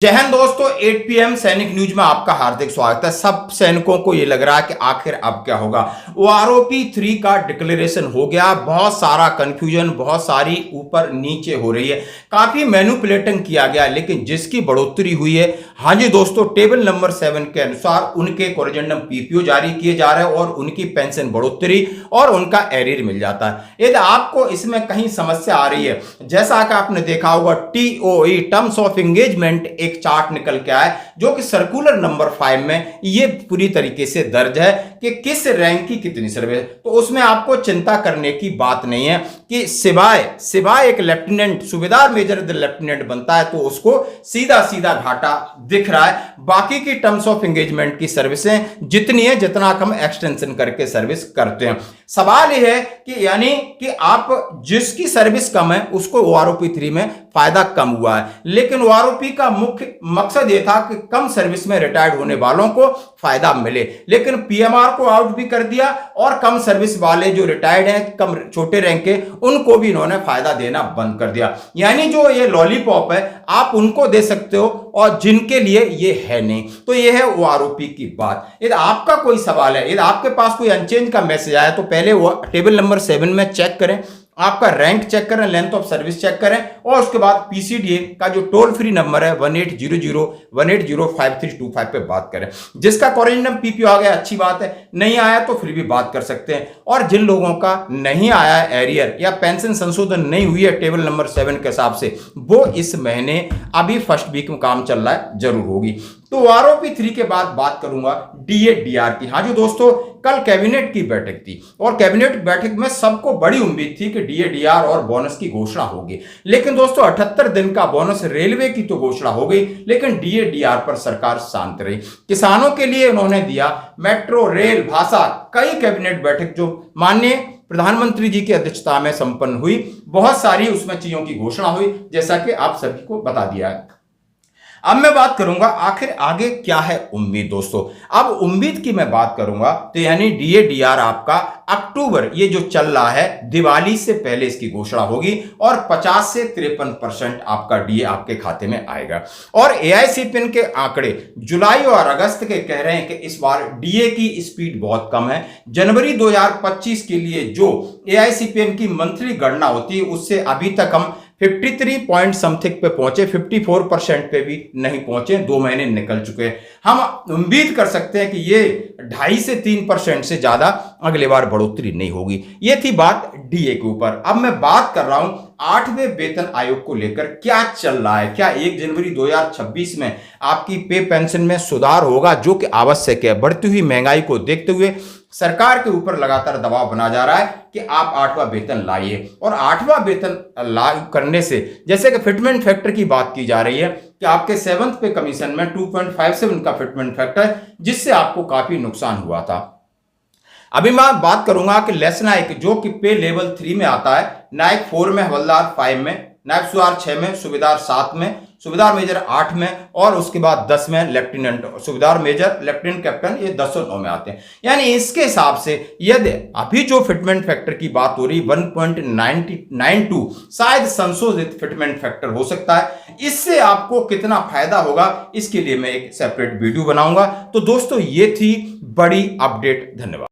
जय हिंद दोस्तों, 8 PM सैनिक न्यूज में आपका हार्दिक स्वागत है। सब सैनिकों को ये लग रहा है कि आखिर अब क्या होगा। ओआरओपी 3 का डिक्लेरेशन हो गया। बहुत सारा कंफ्यूजन, बहुत सारी ऊपर नीचे हो रही है, काफी मैनिपुलेटिंग किया गया, लेकिन जिसकी बढ़ोतरी हुई है, हाँ जी दोस्तों, टेबल नंबर 7 के अनुसार उनके कोरिजेंडम पीपीओ जारी किए जा रहे हैं और उनकी पेंशन बढ़ोतरी और उनका एरियर मिल जाता है। यदि आपको इसमें कहीं समस्या आ रही है, जैसा कि आपने देखा होगा, टीओई टर्म्स ऑफ एंगेजमेंट एक चार्ट निकल के आया जो कि सर्कुलर नंबर 5 में ये पूरी तरीके से दर्ज है कि किस रैंक की कितनी सर्विस। तो उसमें आपको चिंता करने की बात नहीं है कि सिवाय एक लेफ्टिनेंट, सूबेदार मेजर लेफ्टिनेंट बनता है तो उसको सीधा सीधा घाटा दिख रहा है। बाकी की टर्म्स ऑफ एंगेजमेंट की सर्विसें जितनी है, जितना कम एक्सटेंशन करके सर्विस करते हैं। सवाल यह है कि यानी कि आप जिसकी सर्विस कम है उसको ओआरओपी 3 में फायदा कम हुआ है, लेकिन ओआरओपी का मुख्य मकसद यह था कि कम सर्विस में रिटायर्ड होने वालों को फायदा मिले, लेकिन पीएमआर को आउट भी कर दिया और कम सर्विस वाले जो रिटायर्ड हैं, कम छोटे रैंक के, उनको भी इन्होंने फायदा देना बंद कर दिया। यानी जो ये लॉलीपॉप है आप उनको दे सकते हो और जिनके लिए ये है नहीं। तो ये है ओआरओपी की बात। यदि आपका कोई सवाल है, यदि आपके पास कोई अनचेंज का मैसेज आया, तो पहले वो टेबल नंबर 7 में चेक करें, आपका रैंक चेक करें, लेंथ ऑफ सर्विस चेक करें, और उसके बाद पीसीडीए का जो टोल फ्री नंबर है 1800-180-5325 पे बात करें। जिसका कोरिजेंडम पीपीओ आ गया, अच्छी बात है, नहीं आया तो फिर भी बात कर सकते हैं। और जिन लोगों का नहीं आया है एरियर या पेंशन संशोधन नहीं हुई है टेबल नंबर 7 के हिसाब से, वो इस महीने अभी फर्स्ट वीक में काम चल रहा है, जरूर होगी। तो ओआरओपी 3 के बाद बात करूंगा डीए डीआर की। हाँ जी दोस्तों, कल कैबिनेट की बैठक थी और कैबिनेट बैठक में सबको बड़ी उम्मीद थी कि डीए डीआर और बोनस की घोषणा होगी। लेकिन दोस्तों 78 दिन का बोनस रेलवे की तो घोषणा हो गई, लेकिन डीए डीआर पर सरकार शांत रही। किसानों के लिए उन्होंने दिया मेट्रो रेल भाषा, कई कैबिनेट बैठक जो माननीय प्रधानमंत्री जी की अध्यक्षता में संपन्न हुई, बहुत सारी उसमें चीजों की घोषणा हुई, जैसा कि आप सभी को बता दिया है। अब मैं बात करूंगा आखिर आगे क्या है उम्मीद। दोस्तों अब उम्मीद की मैं बात करूंगा तो यानी डीए डीआर आपका अक्टूबर, ये जो चल रहा है, दिवाली से पहले इसकी घोषणा होगी और 50 से 53% आपका डीए आपके खाते में आएगा। और एआईसीपीएन के आंकड़े जुलाई और अगस्त के कह रहे हैं कि इस बार डीए की स्पीड बहुत कम है। जनवरी 2025 के लिए जो एआईसीपीएन की मंथली गणना होती है उससे अभी तक हम 53 पॉइंट समथिंग पे पहुंचे, 54% पे भी नहीं पहुंचे, 2 महीने निकल चुके हैं। हम उम्मीद कर सकते हैं कि ये 2.5 से 3% से ज्यादा अगले बार बढ़ोतरी नहीं होगी। ये थी बात डीए के ऊपर। अब मैं बात कर रहा हूं 8वें वेतन आयोग को लेकर क्या चल रहा है। क्या 1 जनवरी 2026 में आपकी पे पेंशन में सुधार होगा, जो कि आवश्यक है। बढ़ती हुई महंगाई को देखते हुए सरकार के ऊपर लगातार दबाव बना जा रहा है कि आप 8वां वेतन लाइए। और 8वां वेतन लागू करने से, जैसे कि फिटमेंट फैक्टर की बात की जा रही है कि आपके 7th पे कमीशन में 2.57 का फिटमेंट फैक्टर, जिससे आपको काफी नुकसान हुआ था। अभी मैं बात करूंगा कि लेस नायक, जो कि पे लेवल 3 में आता है, नायक 4 में, हवलदार 5 में, नायब सूबेदार 6 में, सूबेदार 7 में, सूबेदार मेजर 8 में, और उसके बाद 10 में लेफ्टिनेंट, सूबेदार मेजर, लेफ्टिनेंट कैप्टन, ये 10 और 9 में आते हैं। यानी इसके हिसाब से यदि अभी जो फिटमेंट फैक्टर की बात हो रही 1.92 शायद संशोधित फिटमेंट फैक्टर हो सकता है। इससे आपको कितना फायदा होगा, इसके लिए मैं एक सेपरेट वीडियो बनाऊंगा। तो दोस्तों ये थी बड़ी अपडेट। धन्यवाद।